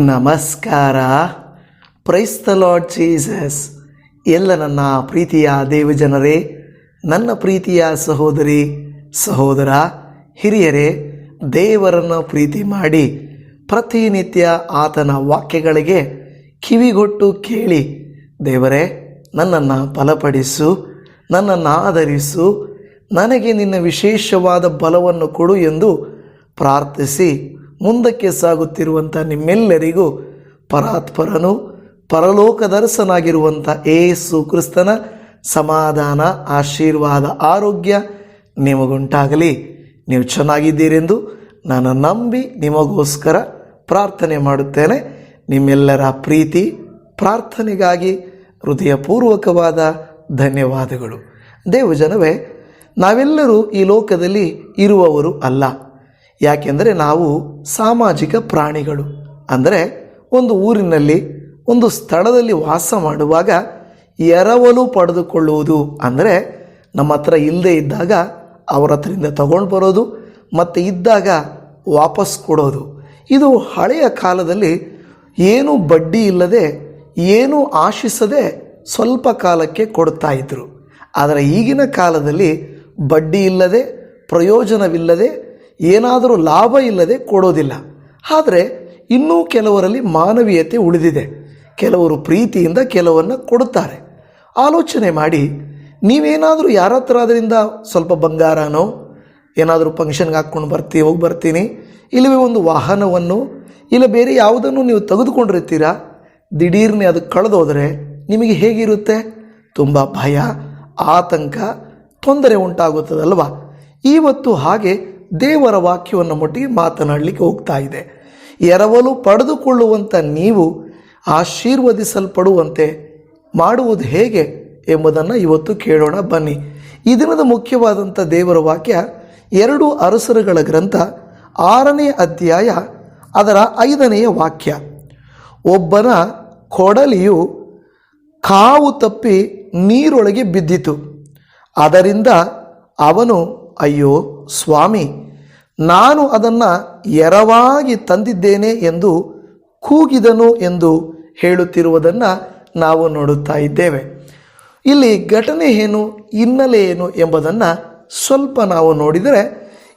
ನಮಸ್ಕಾರ. Praise the lord Jesus. ಎಲ್ಲ ನನ್ನ ಪ್ರೀತಿಯ ದೇವಜನರೇ, ನನ್ನ ಪ್ರೀತಿಯ ಸಹೋದರಿ ಸಹೋದರ, ಹಿರಿಯರೇ, ದೇವರನ್ನು ಪ್ರೀತಿ ಮಾಡಿ ಪ್ರತಿನಿತ್ಯ ಆತನ ವಾಕ್ಯಗಳಿಗೆ ಕಿವಿಗೊಟ್ಟು ಕೇಳಿ, ದೇವರೇ ನನ್ನನ್ನು ಬಲಪಡಿಸು, ನನ್ನನ್ನು ಆಧರಿಸು, ನನಗೆ ನಿನ್ನ ವಿಶೇಷವಾದ ಬಲವನ್ನು ಕೊಡು ಎಂದು ಪ್ರಾರ್ಥಿಸಿ ಮುಂದಕ್ಕೆ ಸಾಗುತ್ತಿರುವಂಥ ನಿಮ್ಮೆಲ್ಲರಿಗೂ ಪರಾತ್ಪರನು ಪರಲೋಕದರ್ಶನಾಗಿರುವಂಥ ಯೇಸು ಕ್ರಿಸ್ತನ ಸಮಾಧಾನ, ಆಶೀರ್ವಾದ, ಆರೋಗ್ಯ ನಿಮಗುಂಟಾಗಲಿ. ನೀವು ಚೆನ್ನಾಗಿದ್ದೀರೆಂದು ನಾನು ನಂಬಿ ನಿಮಗೋಸ್ಕರ ಪ್ರಾರ್ಥನೆ ಮಾಡುತ್ತೇನೆ. ನಿಮ್ಮೆಲ್ಲರ ಪ್ರೀತಿ ಪ್ರಾರ್ಥನೆಗಾಗಿ ಹೃದಯಪೂರ್ವಕವಾದ ಧನ್ಯವಾದಗಳು. ದೇವಜನವೇ, ನಾವೆಲ್ಲರೂ ಈ ಲೋಕದಲ್ಲಿ ಇರುವವರು ಅಲ್ಲ. ಯಾಕೆಂದರೆ ನಾವು ಸಾಮಾಜಿಕ ಪ್ರಾಣಿಗಳು. ಅಂದರೆ ಒಂದು ಊರಿನಲ್ಲಿ ಒಂದು ಸ್ಥಳದಲ್ಲಿ ವಾಸ ಮಾಡುವಾಗ ಎರವಲು ಪಡೆದುಕೊಳ್ಳುವುದು ಅಂದರೆ ನಮ್ಮ ಹತ್ರ ಇಲ್ಲದೆ ಇದ್ದಾಗ ಅವರ ಹತ್ರದಿಂದ ತಗೊಂಡು ಬರೋದು ಮತ್ತು ಇದ್ದಾಗ ವಾಪಸ್ ಕೊಡೋದು. ಇದು ಹಳೆಯ ಕಾಲದಲ್ಲಿ ಏನೂ ಬಡ್ಡಿ ಇಲ್ಲದೆ, ಏನೂ ಆಶಿಸದೆ ಸ್ವಲ್ಪ ಕಾಲಕ್ಕೆ ಕೊಡ್ತಾ ಇದ್ದರು. ಆದರೆ ಈಗಿನ ಕಾಲದಲ್ಲಿ ಬಡ್ಡಿ ಇಲ್ಲದೆ, ಪ್ರಯೋಜನವಿಲ್ಲದೆ, ಏನಾದರೂ ಲಾಭ ಇಲ್ಲದೆ ಕೊಡೋದಿಲ್ಲ. ಆದರೆ ಇನ್ನೂ ಕೆಲವರಲ್ಲಿ ಮಾನವೀಯತೆ ಉಳಿದಿದೆ. ಕೆಲವರು ಪ್ರೀತಿಯಿಂದ ಕೆಲವನ್ನು ಕೊಡುತ್ತಾರೆ. ಆಲೋಚನೆ ಮಾಡಿ, ನೀವೇನಾದರೂ ಯಾರ ಹತ್ರ ಅದರಿಂದ ಸ್ವಲ್ಪ ಬಂಗಾರನೋ ಏನಾದರೂ ಫಂಕ್ಷನ್ಗೆ ಹಾಕ್ಕೊಂಡು ಹೋಗಿ ಬರ್ತೀನಿ, ಇಲ್ಲವೇ ಒಂದು ವಾಹನವನ್ನು ಇಲ್ಲ ಬೇರೆ ಯಾವುದನ್ನು ನೀವು ತೆಗೆದುಕೊಂಡಿರ್ತೀರಾ, ದಿಢೀರ್ನೆ ಅದು ಕಳೆದೋದ್ರೆ ನಿಮಗೆ ಹೇಗಿರುತ್ತೆ? ತುಂಬ ಭಯ, ಆತಂಕ, ತೊಂದರೆ ಉಂಟಾಗುತ್ತದಲ್ವ? ಇವತ್ತು ಹಾಗೆ ದೇವರ ವಾಕ್ಯವನ್ನು ಮುಟ್ಟಿಗೆ ಮಾತನಾಡಲಿಕ್ಕೆ ಹೋಗ್ತಾ ಇದೆ. ಎರವಲು ಪಡೆದುಕೊಳ್ಳುವಂಥ ನೀವು ಆಶೀರ್ವದಿಸಲ್ಪಡುವಂತೆ ಮಾಡುವುದು ಹೇಗೆ ಎಂಬುದನ್ನು ಇವತ್ತು ಕೇಳೋಣ ಬನ್ನಿ. ಈ ದಿನದ ಮುಖ್ಯವಾದಂಥ ದೇವರ ವಾಕ್ಯ 2 ಅರಸರುಗಳ ಗ್ರಂಥ 6ನೇ ಅಧ್ಯಾಯ ಅದರ 5ನೆಯ ವಾಕ್ಯ. ಒಬ್ಬನ ಕೊಡಲಿಯು ಕಾವು ತಪ್ಪಿ ನೀರೊಳಗೆ ಬಿದ್ದಿತು. ಅದರಿಂದ ಅವನು, ಅಯ್ಯೋ ಸ್ವಾಮಿ, ನಾನು ಅದನ್ನು ಎರವಾಗಿ ತಂದಿದ್ದೇನೆ ಎಂದು ಕೂಗಿದನು ಎಂದು ಹೇಳುತ್ತಿರುವುದನ್ನು ನಾವು ನೋಡುತ್ತಾ ಇದ್ದೇವೆ. ಇಲ್ಲಿ ಘಟನೆ ಏನು, ಹಿನ್ನೆಲೆ ಏನು ಎಂಬುದನ್ನು ಸ್ವಲ್ಪ ನಾವು ನೋಡಿದರೆ,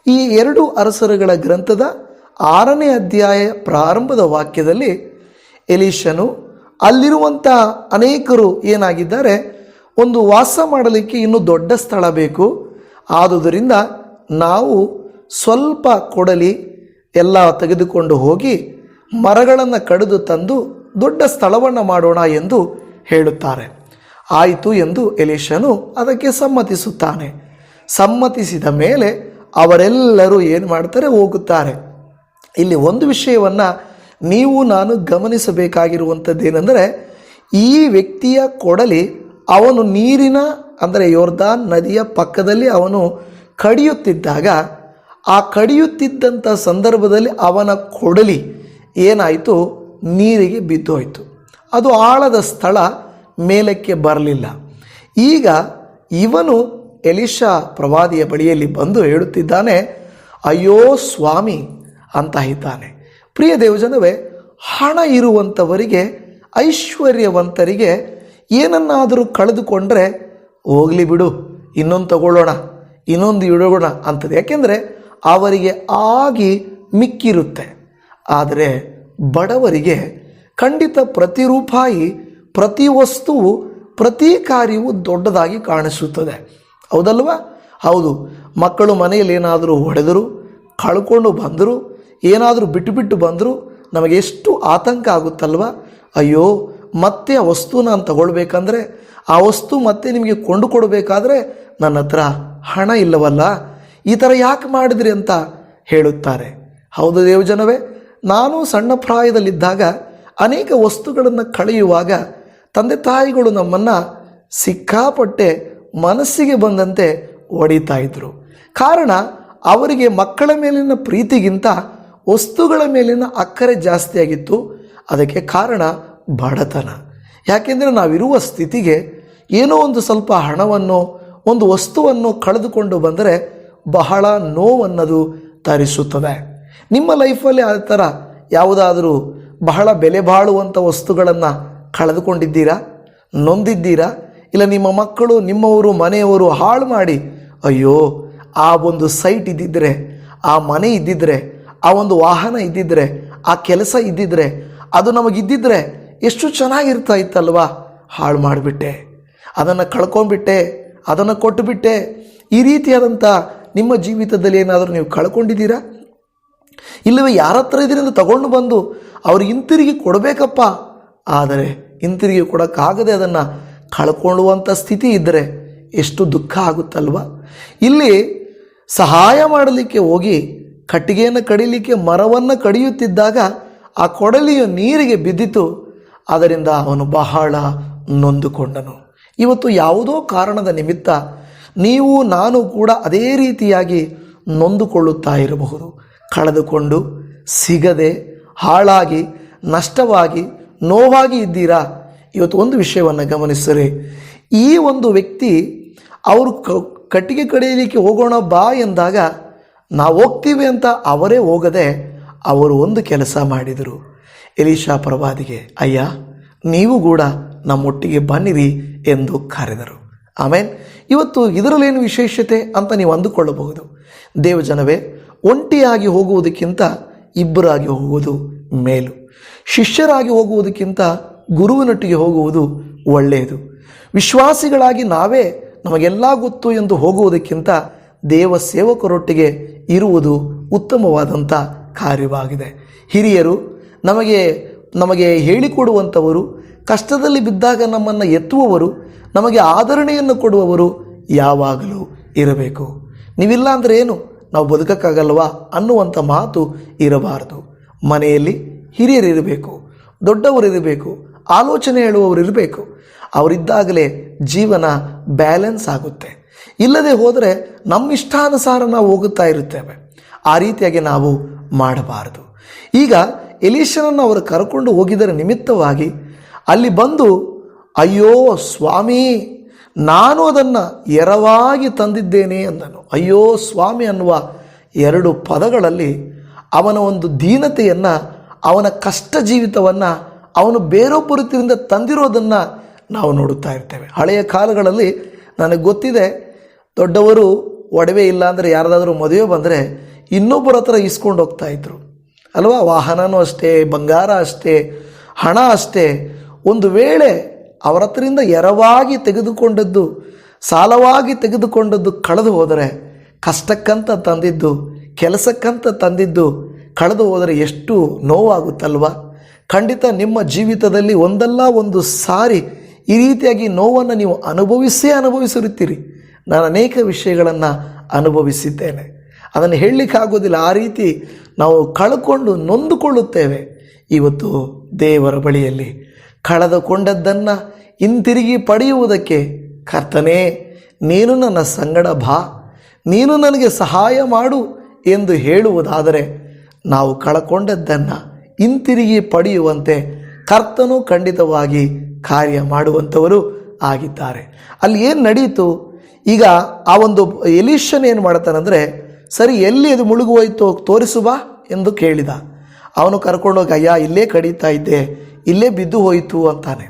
ಈ 2 ಅರಸರುಗಳ ಗ್ರಂಥದ 6ನೇ ಅಧ್ಯಾಯ ಪ್ರಾರಂಭದ ವಾಕ್ಯದಲ್ಲಿ ಎಲೀಷನು ಅಲ್ಲಿರುವಂಥ ಅನೇಕರು ಏನಾಗಿದ್ದಾರೆ, ಒಂದು ವಾಸ ಮಾಡಲಿಕ್ಕೆ ಇನ್ನೂ ದೊಡ್ಡ ಸ್ಥಳ ಬೇಕು, ಆದುದರಿಂದ ನಾವು ಸ್ವಲ್ಪ ಕೊಡಲಿ ಎಲ್ಲ ತೆಗೆದುಕೊಂಡು ಹೋಗಿ ಮರಗಳನ್ನು ಕಡಿದು ತಂದು ದೊಡ್ಡ ಸ್ಥಳವನ್ನು ಮಾಡೋಣ ಎಂದು ಹೇಳುತ್ತಾರೆ. ಆಯಿತು ಎಂದು ಎಲೀಷನು ಅದಕ್ಕೆ ಸಮ್ಮತಿಸುತ್ತಾನೆ. ಸಮ್ಮತಿಸಿದ ಮೇಲೆ ಅವರೆಲ್ಲರೂ ಏನು ಮಾಡ್ತಾರೆ, ಹೋಗುತ್ತಾರೆ. ಇಲ್ಲಿ ಒಂದು ವಿಷಯವನ್ನು ನೀವು ನಾನು ಗಮನಿಸಬೇಕಾಗಿರುವಂಥದ್ದೇನೆಂದರೆ, ಈ ವ್ಯಕ್ತಿಯ ಕೊಡಲಿ ಅವನು ನೀರಿನ ಅಂದರೆ ಯೋರ್ದಾನ್ ನದಿಯ ಪಕ್ಕದಲ್ಲಿ ಅವನು ಕಡಿಯುತ್ತಿದ್ದಾಗ, ಆ ಕಡಿಯುತ್ತಿದ್ದಂಥ ಸಂದರ್ಭದಲ್ಲಿ ಅವನ ಕೊಡಲಿ ಏನಾಯಿತು, ನೀರಿಗೆ ಬಿದ್ದೋಯ್ತು. ಅದು ಆಳದ ಸ್ಥಳ, ಮೇಲಕ್ಕೆ ಬರಲಿಲ್ಲ. ಈಗ ಇವನು ಎಲೀಷಾ ಪ್ರವಾದಿಯ ಬಳಿಯಲ್ಲಿ ಬಂದು ಹೇಳುತ್ತಿದ್ದಾನೆ, ಅಯ್ಯೋ ಸ್ವಾಮಿ ಅಂತ ಇದ್ದಾನೆ. ಪ್ರಿಯ ದೇವಜನವೇ, ಹಣ ಇರುವಂಥವರಿಗೆ, ಐಶ್ವರ್ಯವಂತರಿಗೆ ಏನನ್ನಾದರೂ ಕಳೆದುಕೊಂಡ್ರೆ ಹೋಗಲಿ ಬಿಡು, ಇನ್ನೊಂದು ತಗೊಳ್ಳೋಣ, ಇನ್ನೊಂದು ಇಡೋಣ ಅಂತದೆ. ಯಾಕೆಂದರೆ ಅವರಿಗೆ ಆಗಿ ಮಿಕ್ಕಿರುತ್ತೆ. ಆದರೆ ಬಡವರಿಗೆ ಖಂಡಿತ ಪ್ರತಿ ರೂಪಾಯಿ, ಪ್ರತಿ ವಸ್ತುವು, ಪ್ರತಿ ಕಾರ್ಯವು ದೊಡ್ಡದಾಗಿ ಕಾಣಿಸುತ್ತದೆ. ಹೌದಲ್ವ? ಹೌದು. ಮಕ್ಕಳು ಮನೆಯಲ್ಲಿ ಏನಾದರೂ ಹೊಡೆದರು, ಕಳ್ಕೊಂಡು ಬಂದರು, ಏನಾದರೂ ಬಿಟ್ಟು ಬಂದರು, ನಮಗೆ ಎಷ್ಟು ಆತಂಕ ಆಗುತ್ತಲ್ವ? ಅಯ್ಯೋ, ಮತ್ತೆ ಆ ವಸ್ತು ನಾನು ತಗೊಳ್ಬೇಕಂದ್ರೆ, ಆ ವಸ್ತು ಮತ್ತೆ ನಿಮಗೆ ಕೊಂಡುಕೊಡಬೇಕಾದ್ರೆ ನನ್ನ ಹತ್ರ ಹಣ ಇಲ್ಲವಲ್ಲ, ಈ ಥರ ಯಾಕೆ ಮಾಡಿದ್ರಿ ಅಂತ ಹೇಳುತ್ತಾರೆ. ಹೌದು ದೇವಜನವೇ, ನಾನು ಸಣ್ಣ ಪ್ರಾಯದಲ್ಲಿದ್ದಾಗ ಅನೇಕ ವಸ್ತುಗಳನ್ನು ಕಳೆಯುವಾಗ ತಂದೆ ತಾಯಿಗಳು ನಮ್ಮನ್ನು ಸಿಕ್ಕಾಪಟ್ಟೆ ಮನಸ್ಸಿಗೆ ಬಂದಂತೆ ಹೊಡಿತಾ ಇದ್ದರು. ಕಾರಣ ಅವರಿಗೆ ಮಕ್ಕಳ ಮೇಲಿನ ಪ್ರೀತಿಗಿಂತ ವಸ್ತುಗಳ ಮೇಲಿನ ಅಕ್ಕರೆ ಜಾಸ್ತಿಯಾಗಿತ್ತು. ಅದಕ್ಕೆ ಕಾರಣ ಬಡತನ. ಯಾಕೆಂದರೆ ನಾವಿರುವ ಸ್ಥಿತಿಗೆ ಏನೋ ಒಂದು ಸ್ವಲ್ಪ ಹಣವನ್ನು, ಒಂದು ವಸ್ತುವನ್ನು ಕಳೆದುಕೊಂಡು ಬಂದರೆ ಬಹಳ ನೋವನ್ನದು ತರಿಸುತ್ತದೆ. ನಿಮ್ಮ ಲೈಫಲ್ಲಿ ಆ ಥರ ಯಾವುದಾದರೂ ಬಹಳ ಬೆಲೆ ಬಾಳುವಂಥ ವಸ್ತುಗಳನ್ನು ಕಳೆದುಕೊಂಡಿದ್ದೀರಾ? ನೊಂದಿದ್ದೀರಾ? ಇಲ್ಲ ನಿಮ್ಮ ಮಕ್ಕಳು, ನಿಮ್ಮವರು, ಮನೆಯವರು ಹಾಳು ಮಾಡಿ, ಅಯ್ಯೋ ಆ ಒಂದು ಸೈಟ್ ಇದ್ದಿದ್ದರೆ, ಆ ಮನೆ ಇದ್ದಿದ್ದರೆ, ಆ ಒಂದು ವಾಹನ ಇದ್ದಿದ್ದರೆ, ಆ ಕೆಲಸ ಇದ್ದಿದ್ದರೆ, ಅದು ನಮಗಿದ್ದಿದ್ರೆ ಎಷ್ಟು ಚೆನ್ನಾಗಿರ್ತಾ ಇತ್ತಲ್ವಾ, ಹಾಳು ಮಾಡಿಬಿಟ್ಟೆ, ಅದನ್ನು ಕಳ್ಕೊಂಡ್ಬಿಟ್ಟೆ, ಅದನ್ನು ಕೊಟ್ಟುಬಿಟ್ಟೆ. ಈ ರೀತಿಯಾದಂಥ ನಿಮ್ಮ ಜೀವಿತದಲ್ಲಿ ಏನಾದರೂ ನೀವು ಕಳ್ಕೊಂಡಿದ್ದೀರಾ? ಇಲ್ಲವೇ ಯಾರ ಹತ್ರ ಇದರಿಂದ ತಗೊಂಡು ಬಂದು ಅವ್ರಿಗೆ ಹಿಂತಿರುಗಿ ಕೊಡಬೇಕಪ್ಪ, ಆದರೆ ಹಿಂತಿರುಗಿ ಕೊಡೋಕ್ಕಾಗದೆ ಅದನ್ನು ಕಳ್ಕೊಳ್ಳುವಂಥ ಸ್ಥಿತಿ ಇದ್ದರೆ ಎಷ್ಟು ದುಃಖ ಆಗುತ್ತಲ್ವ. ಇಲ್ಲಿ ಸಹಾಯ ಮಾಡಲಿಕ್ಕೆ ಹೋಗಿ ಕಟ್ಟಿಗೆಯನ್ನು ಕಡಿಲಿಕ್ಕೆ ಮರವನ್ನು ಕಡಿಯುತ್ತಿದ್ದಾಗ ಆ ಕೊಡಲಿಯು ನೀರಿಗೆ ಬಿದ್ದಿತು. ಅದರಿಂದ ಅವನು ಬಹಳ ನೊಂದುಕೊಂಡನು. ಇವತ್ತು ಯಾವುದೋ ಕಾರಣದ ನಿಮಿತ್ತ ನೀವು ನಾನು ಕೂಡ ಅದೇ ರೀತಿಯಾಗಿ ನೊಂದುಕೊಳ್ಳುತ್ತಾ ಇರಬಹುದು. ಕಳೆದುಕೊಂಡು, ಸಿಗದೆ, ಹಾಳಾಗಿ, ನಷ್ಟವಾಗಿ, ನೋವಾಗಿ ಇದ್ದೀರಾ? ಇವತ್ತು ಒಂದು ವಿಷಯವನ್ನು ಗಮನಿಸಿರಿ. ಈ ಒಂದು ವ್ಯಕ್ತಿ ಅವರು ಕಟ್ಟಿಗೆ ಕಡಿಯಲಿಕ್ಕೆ ಹೋಗೋಣ ಬಾ ಎಂದಾಗ ನಾವು ಹೋಗ್ತೀವಿ ಅಂತ ಅವರೇ ಹೋಗದೆ ಅವರು ಒಂದು ಕೆಲಸ ಮಾಡಿದರು. ಎಲೀಷಾ ಪ್ರವಾದಿಗೆ, ಅಯ್ಯ ನೀವು ಕೂಡ ನಮ್ಮೊಟ್ಟಿಗೆ ಬನ್ನಿರಿ ಎಂದು ಕರೆದರು. ಆಮೇಲೆ ಇವತ್ತು ಇದರಲ್ಲೇನು ವಿಶೇಷತೆ ಅಂತ ನೀವು ಅಂದುಕೊಳ್ಳಬಹುದು. ದೇವಜನವೇ, ಒಂಟಿಯಾಗಿ ಹೋಗುವುದಕ್ಕಿಂತ ಇಬ್ಬರಾಗಿ ಹೋಗುವುದು ಮೇಲು. ಶಿಷ್ಯರಾಗಿ ಹೋಗುವುದಕ್ಕಿಂತ ಗುರುವಿನೊಟ್ಟಿಗೆ ಹೋಗುವುದು ಒಳ್ಳೆಯದು. ವಿಶ್ವಾಸಿಗಳಾಗಿ ನಾವೇ ನಮಗೆಲ್ಲ ಗೊತ್ತು ಎಂದು ಹೋಗುವುದಕ್ಕಿಂತ ದೇವ ಸೇವಕರೊಟ್ಟಿಗೆ ಇರುವುದು ಉತ್ತಮವಾದಂಥ ಕಾರ್ಯವಾಗಿದೆ. ಹಿರಿಯರು ನಮಗೆ ಹೇಳಿಕೊಡುವಂಥವರು, ಕಷ್ಟದಲ್ಲಿ ಬಿದ್ದಾಗ ನಮ್ಮನ್ನು ಎತ್ತುವವರು, ನಮಗೆ ಆದರಣೆಯನ್ನು ಕೊಡುವವರು ಯಾವಾಗಲೂ ಇರಬೇಕು. ನೀವಿಲ್ಲ ಅಂದರೆ ಏನು, ನಾವು ಬದುಕಕ್ಕಾಗಲ್ವಾ ಅನ್ನುವಂಥ ಮಾತು ಇರಬಾರದು. ಮನೆಯಲ್ಲಿ ಹಿರಿಯರಿರಬೇಕು, ದೊಡ್ಡವರಿರಬೇಕು, ಆಲೋಚನೆ ಹೇಳುವವರು ಇರಬೇಕು. ಅವರಿದ್ದಾಗಲೇ ಜೀವನ ಬ್ಯಾಲೆನ್ಸ್ ಆಗುತ್ತೆ. ಇಲ್ಲದೆ ಹೋದರೆ ನಮ್ಮ ಇಷ್ಟಾನುಸಾರ ನಾವು ಹೋಗುತ್ತಾ ಇರುತ್ತೇವೆ. ಆ ರೀತಿಯಾಗಿ ನಾವು ಮಾಡಬಾರದು. ಈಗ ಎಲೀಷನನ್ನು ಅವರು ಕರ್ಕೊಂಡು ಹೋಗಿದ್ದರ ನಿಮಿತ್ತವಾಗಿ ಅಲ್ಲಿ ಬಂದು, ಅಯ್ಯೋ ಸ್ವಾಮಿ, ನಾನು ಅದನ್ನು ಎರವಾಗಿ ತಂದಿದ್ದೇನೆ ಅಂದನು. ಅಯ್ಯೋ ಸ್ವಾಮಿ ಅನ್ನುವ ಎರಡು ಪದಗಳಲ್ಲಿ ಅವನ ಒಂದು ದೀನತೆಯನ್ನು, ಅವನ ಕಷ್ಟ ಜೀವಿತವನ್ನು ಅವನು ಬೇರೊಬ್ಬರಿಂದ ತಂದಿರೋದನ್ನು ನಾವು ನೋಡುತ್ತಾ ಇರ್ತೇವೆ. ಹಳೆಯ ಕಾಲಗಳಲ್ಲಿ ನನಗೆ ಗೊತ್ತಿದೆ, ದೊಡ್ಡವರು ಒಡವೆ ಇಲ್ಲ ಅಂದರೆ ಯಾರದಾದ್ರೂ ಮದುವೆ ಬಂದರೆ ಇನ್ನೊಬ್ಬರ ಹತ್ರ ಇಸ್ಕೊಂಡು ಹೋಗ್ತಾ ಇದ್ರು ಅಲ್ವಾ. ವಾಹನನೂ ಅಷ್ಟೇ, ಬಂಗಾರ ಅಷ್ಟೇ, ಹಣ ಅಷ್ಟೇ. ಒಂದು ವೇಳೆ ಅವರ ಹತ್ರದಿಂದ ಎರವಾಗಿ ತೆಗೆದುಕೊಂಡದ್ದು, ಸಾಲವಾಗಿ ತೆಗೆದುಕೊಂಡದ್ದು ಕಳೆದು ಹೋದರೆ, ಕಷ್ಟಕ್ಕಂತ ತಂದಿದ್ದು, ಕೆಲಸಕ್ಕಂತ ತಂದಿದ್ದು ಕಳೆದು ಹೋದರೆ ಎಷ್ಟು ನೋವಾಗುತ್ತಲ್ವ. ಖಂಡಿತ ನಿಮ್ಮ ಜೀವಿತದಲ್ಲಿ ಒಂದಲ್ಲ ಒಂದು ಸಾರಿ ಈ ರೀತಿಯಾಗಿ ನೋವನ್ನು ನೀವು ಅನುಭವಿಸಿರುತ್ತೀರಿ. ನಾನು ಅನೇಕ ವಿಷಯಗಳನ್ನು ಅನುಭವಿಸಿದ್ದೇನೆ, ಅದನ್ನು ಹೇಳಲಿಕ್ಕಾಗೋದಿಲ್ಲ. ಆ ರೀತಿ ನಾವು ಕಳ್ಕೊಂಡು ನೊಂದುಕೊಳ್ಳುತ್ತೇವೆ. ಇವತ್ತು ದೇವರ ಬಳಿಯಲ್ಲಿ ಕಳೆದುಕೊಂಡದ್ದನ್ನು ಹಿಂತಿರುಗಿ ಪಡೆಯುವುದಕ್ಕೆ, ಕರ್ತನೇ ನೀನು ನನ್ನ ಸಂಗಡ ಬಾ, ನೀನು ನನಗೆ ಸಹಾಯ ಮಾಡು ಎಂದು ಹೇಳುವುದಾದರೆ ನಾವು ಕಳಕೊಂಡದ್ದನ್ನು ಹಿಂತಿರುಗಿ ಪಡೆಯುವಂತೆ ಕರ್ತನು ಖಂಡಿತವಾಗಿ ಕಾರ್ಯ ಮಾಡುವಂಥವರು ಆಗಿದ್ದಾರೆ. ಅಲ್ಲಿ ಏನು ನಡೀತು? ಈಗ ಆ ಒಂದು ಎಲೀಷನ್ ಏನು ಮಾಡ್ತಾನಂದರೆ, ಸರಿ ಎಲ್ಲಿ ಅದು ಮುಳುಗೋಯ್ತು ತೋರಿಸು ಬಾ ಎಂದು ಕೇಳಿದ. ಅವನು ಕರ್ಕೊಂಡೋಗಿ, ಅಯ್ಯ ಇಲ್ಲೇ ಕಡಿತಾ ಇದ್ದೆ, ಇಲ್ಲೇ ಬಿದ್ದು ಹೋಯಿತು ಅಂತಾನೆ.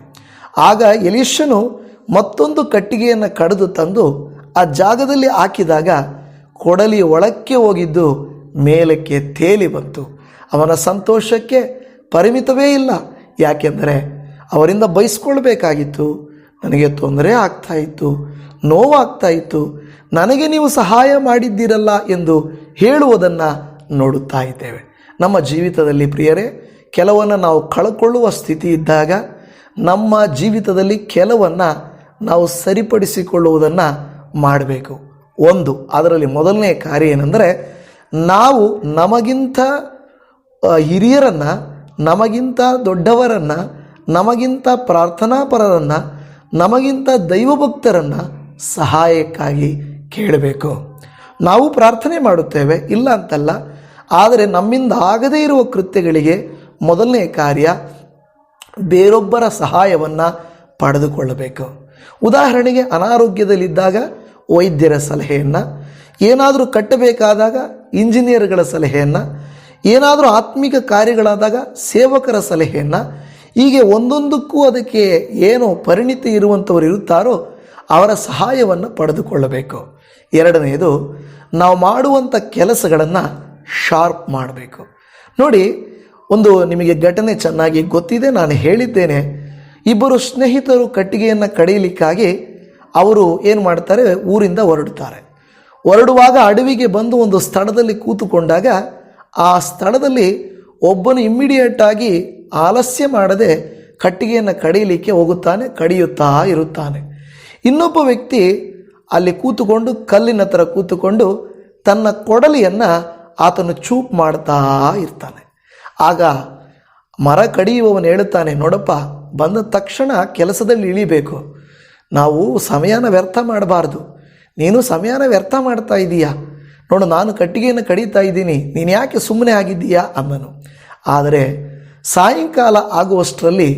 ಆಗ ಎಲೀಷನು ಮತ್ತೊಂದು ಕಟ್ಟಿಗೆಯನ್ನು ಕಡಿದು ತಂದು ಆ ಜಾಗದಲ್ಲಿ ಹಾಕಿದಾಗ ಕೊಡಲಿ ಒಳಕ್ಕೆ ಹೋಗಿದ್ದು ಮೇಲಕ್ಕೆ ತೇಲಿ ಬಂತು. ಅವನ ಸಂತೋಷಕ್ಕೆ ಪರಿಮಿತವೇ ಇಲ್ಲ. ಯಾಕೆಂದರೆ ಅವರಿಂದ ಬಯಸ್ಕೊಳ್ಬೇಕಾಗಿತ್ತು, ನನಗೆ ತೊಂದರೆ ಆಗ್ತಾಯಿತ್ತು, ನೋವಾಗ್ತಾಯಿತ್ತು, ನನಗೆ ನೀವು ಸಹಾಯ ಮಾಡಿದ್ದೀರಲ್ಲ ಎಂದು ಹೇಳುವುದನ್ನು ನೋಡುತ್ತಾ ಇದ್ದೇವೆ. ನಮ್ಮ ಜೀವಿತದಲ್ಲಿ ಪ್ರಿಯರೇ, ಕೆಲವನ್ನು ನಾವು ಕಳ್ಕೊಳ್ಳುವ ಸ್ಥಿತಿ ಇದ್ದಾಗ ನಮ್ಮ ಜೀವಿತದಲ್ಲಿ ಕೆಲವನ್ನು ನಾವು ಸರಿಪಡಿಸಿಕೊಳ್ಳುವುದನ್ನು ಮಾಡಬೇಕು. ಅದರಲ್ಲಿ ಮೊದಲನೇ ಕಾರ್ಯ ಏನೆಂದರೆ, ನಾವು ನಮಗಿಂತ ಹಿರಿಯರನ್ನು, ನಮಗಿಂತ ದೊಡ್ಡವರನ್ನು, ನಮಗಿಂತ ಪ್ರಾರ್ಥನಾಪರರನ್ನು, ನಮಗಿಂತ ದೈವಭಕ್ತರನ್ನು ಸಹಾಯಕ್ಕಾಗಿ ಕೇಳಬೇಕು. ನಾವು ಪ್ರಾರ್ಥನೆ ಮಾಡುತ್ತೇವೆ, ಇಲ್ಲ ಅಂತಲ್ಲ, ಆದರೆ ನಮ್ಮಿಂದ ಆಗದೇ ಇರುವ ಕೃತ್ಯಗಳಿಗೆ ಮೊದಲನೇ ಕಾರ್ಯ ಬೇರೊಬ್ಬರ ಸಹಾಯವನ್ನು ಪಡೆದುಕೊಳ್ಳಬೇಕು. ಉದಾಹರಣೆಗೆ ಅನಾರೋಗ್ಯದಲ್ಲಿದ್ದಾಗ ವೈದ್ಯರ ಸಲಹೆಯನ್ನು, ಏನಾದರೂ ಕಟ್ಟಬೇಕಾದಾಗ ಇಂಜಿನಿಯರ್ಗಳ ಸಲಹೆಯನ್ನು, ಏನಾದರೂ ಆತ್ಮಿಕ ಕಾರ್ಯಗಳಾದಾಗ ಸೇವಕರ ಸಲಹೆಯನ್ನು, ಹೀಗೆ ಒಂದೊಂದಕ್ಕೂ ಅದಕ್ಕೆ ಏನು ಪರಿಣಿತಿ ಇರುವಂಥವರು ಇರುತ್ತಾರೋ ಅವರ ಸಹಾಯವನ್ನು ಪಡೆದುಕೊಳ್ಳಬೇಕು. ಎರಡನೆಯದು, ನಾವು ಮಾಡುವಂಥ ಕೆಲಸಗಳನ್ನು ಶಾರ್ಪ್ ಮಾಡಬೇಕು. ನೋಡಿ, ಒಂದು ನಿಮಗೆ ಘಟನೆ ಚೆನ್ನಾಗಿ ಗೊತ್ತಿದೆ, ನಾನು ಹೇಳಿದ್ದೇನೆ. ಇಬ್ಬರು ಸ್ನೇಹಿತರು ಕಟ್ಟಿಗೆಯನ್ನು ಕಡಿಯಲಿಕ್ಕಾಗಿ ಅವರು ಏನು ಮಾಡ್ತಾರೆ, ಊರಿಂದ ಹೊರಡುವಾಗ ಅಡವಿಗೆ ಬಂದು ಒಂದು ಸ್ಥಳದಲ್ಲಿ ಕೂತುಕೊಂಡಾಗ ಆ ಸ್ಥಳದಲ್ಲಿ ಒಬ್ಬನು ಇಮ್ಮಿಡಿಯೇಟಾಗಿ ಆಲಸ್ಯ ಮಾಡದೆ ಕಟ್ಟಿಗೆಯನ್ನು ಕಡಿಯಲಿಕ್ಕೆ ಹೋಗುತ್ತಾನೆ, ಕಡಿಯುತ್ತಾ ಇರುತ್ತಾನೆ. ಇನ್ನೊಬ್ಬ ವ್ಯಕ್ತಿ ಅಲ್ಲಿ ಕೂತುಕೊಂಡು ಕಲ್ಲಿನ ಹತ್ರ ಕೂತುಕೊಂಡು ತನ್ನ ಕೊಡಲಿಯನ್ನು ಆತನು ಚೂಪ್ ಮಾಡ್ತಾ ಇರ್ತಾನೆ. ಆಗ ಮರ ಕಡಿಯುವವನು ಹೇಳುತ್ತಾನೆ, ನೋಡಪ್ಪ, ಬಂದ ತಕ್ಷಣ ಕೆಲಸದಲ್ಲಿ ಇಳಿಬೇಕು, ನಾವು ಸಮಯನ ವ್ಯರ್ಥ ಮಾಡಬಾರ್ದು, ನೀನು ಸಮಯನ ವ್ಯರ್ಥ ಮಾಡ್ತಾ ಇದ್ದೀಯಾ, ನೋಡು ನಾನು ಕಟ್ಟಿಗೆಯನ್ನು ಕಡಿತಾ ಇದ್ದೀನಿ, ನೀನು ಯಾಕೆ ಸುಮ್ಮನೆ ಆಗಿದ್ದೀಯಾ ಅಂದನು. ಆದರೆ ಸಾಯಂಕಾಲ ಆಗುವಷ್ಟರಲ್ಲಿ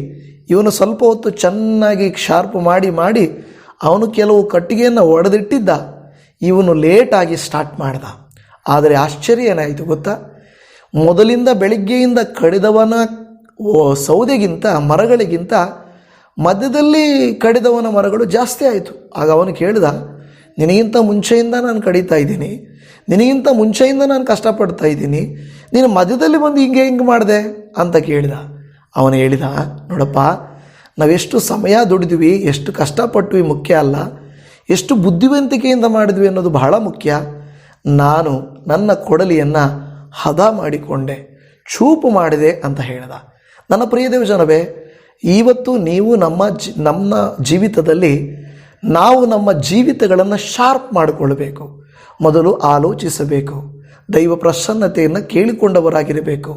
ಇವನು ಸ್ವಲ್ಪ ಹೊತ್ತು ಚೆನ್ನಾಗಿ ಶಾರ್ಪ್ ಮಾಡಿ ಅವನು ಕೆಲವು ಕಟ್ಟಿಗೆಯನ್ನು ಒಡೆದಿಟ್ಟಿದ್ದ, ಇವನು ಲೇಟಾಗಿ ಸ್ಟಾರ್ಟ್ ಮಾಡ್ದ. ಆದರೆ ಆಶ್ಚರ್ಯ ಏನಾಯಿತು ಗೊತ್ತಾ, ಮೊದಲಿಂದ ಬೆಳಿಗ್ಗೆಯಿಂದ ಕಡಿದವನ ಸೌದೆಗಿಂತ ಮರಗಳಿಗಿಂತ ಮಧ್ಯದಲ್ಲಿ ಕಡಿದವನ ಮರಗಳು ಜಾಸ್ತಿ ಆಯಿತು. ಆಗ ಅವನು ಕೇಳಿದ, ನಿನಗಿಂತ ಮುಂಚೆಯಿಂದ ನಾನು ಕಡಿತಾ ಇದ್ದೀನಿ, ನಿನಗಿಂತ ಮುಂಚೆಯಿಂದ ನಾನು ಕಷ್ಟಪಡ್ತಾ ಇದ್ದೀನಿ, ನೀನು ಮಧ್ಯದಲ್ಲಿ ಬಂದು ಹಿಂಗೆ ಮಾಡಿದೆ ಅಂತ ಕೇಳಿದ. ಅವನು ಹೇಳಿದ, ನೋಡಪ್ಪ, ನಾವೆಷ್ಟು ಸಮಯ ದುಡಿದ್ವಿ, ಎಷ್ಟು ಕಷ್ಟಪಟ್ವಿ ಮುಖ್ಯ ಅಲ್ಲ, ಎಷ್ಟು ಬುದ್ಧಿವಂತಿಕೆಯಿಂದ ಮಾಡಿದ್ವಿ ಅನ್ನೋದು ಬಹಳ ಮುಖ್ಯ. ನಾನು ನನ್ನ ಕೊಡಲಿಯನ್ನು ಹದ ಮಾಡಿಕೊಂಡೆ, ಚೂಪು ಮಾಡಿದೆ ಅಂತ ಹೇಳಿದ. ನನ್ನ ಪ್ರಿಯ ದೇವಜನವೇ, ಇವತ್ತು ನೀವು ನಮ್ಮ ಜೀವಿತದಲ್ಲಿ ನಾವು ನಮ್ಮ ಜೀವಿತಗಳನ್ನು ಶಾರ್ಪ್ ಮಾಡಿಕೊಳ್ಳಬೇಕು. ಮೊದಲು ಆಲೋಚಿಸಬೇಕು, ದೈವ ಪ್ರಸನ್ನತೆಯನ್ನು ಕೇಳಿಕೊಂಡವರಾಗಿರಬೇಕು.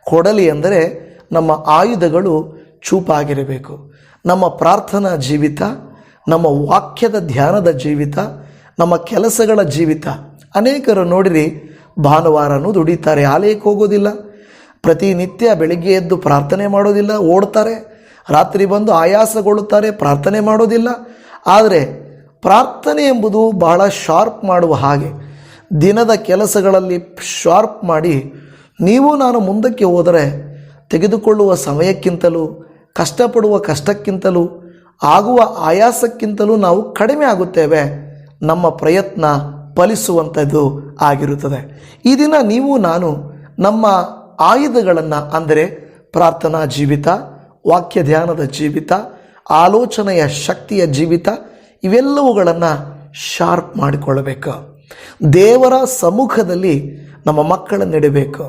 ಕೊಡಲಿ ಅಂದರೆ ನಮ್ಮ ಆಯುಧಗಳು ಚೂಪಾಗಿರಬೇಕು. ನಮ್ಮ ಪ್ರಾರ್ಥನಾ ಜೀವಿತ, ನಮ್ಮ ವಾಕ್ಯದ ಧ್ಯಾನದ ಜೀವಿತ, ನಮ್ಮ ಕೆಲಸಗಳ ಜೀವಿತ. ಅನೇಕರು ನೋಡಿರಿ, ಭಾನುವಾರನೂ ದುಡಿತಾರೆ, ಆಲಯಕ್ಕೆ ಹೋಗೋದಿಲ್ಲ, ಪ್ರತಿನಿತ್ಯ ಬೆಳಿಗ್ಗೆ ಎದ್ದು ಪ್ರಾರ್ಥನೆ ಮಾಡೋದಿಲ್ಲ, ಓಡ್ತಾರೆ, ರಾತ್ರಿ ಬಂದು ಆಯಾಸಗೊಳ್ಳುತ್ತಾರೆ, ಪ್ರಾರ್ಥನೆ ಮಾಡೋದಿಲ್ಲ. ಆದರೆ ಪ್ರಾರ್ಥನೆ ಎಂಬುದು ಬಹಳ ಶಾರ್ಪ್ ಮಾಡುವ ಹಾಗೆ, ದಿನದ ಕೆಲಸಗಳಲ್ಲಿ ಶಾರ್ಪ್ ಮಾಡಿ ನೀವು ನಾನು ಮುಂದಕ್ಕೆ ಹೋದರೆ ತೆಗೆದುಕೊಳ್ಳುವ ಸಮಯಕ್ಕಿಂತಲೂ, ಕಷ್ಟಪಡುವ ಕಷ್ಟಕ್ಕಿಂತಲೂ, ಆಗುವ ಆಯಾಸಕ್ಕಿಂತಲೂ ನಾವು ಕಡಿಮೆ ಆಗುತ್ತೇವೆ. ನಮ್ಮ ಪ್ರಯತ್ನ ಫಲಿಸುವಂಥದ್ದು ಆಗಿರುತ್ತದೆ. ಈ ದಿನ ನೀವು ನಾನು ನಮ್ಮ ಆಯುಧಗಳನ್ನು, ಅಂದರೆ ಪ್ರಾರ್ಥನಾ ಜೀವಿತ, ವಾಕ್ಯ ಧ್ಯಾನದ ಜೀವಿತ, ಆಲೋಚನೆಯ ಶಕ್ತಿಯ ಜೀವಿತ, ಇವೆಲ್ಲವುಗಳನ್ನು ಶಾರ್ಪ್ ಮಾಡಿಕೊಳ್ಳಬೇಕು. ದೇವರ ಸಮ್ಮುಖದಲ್ಲಿ ನಮ್ಮ ಮಕ್ಕಳನ್ನಿಡಬೇಕು,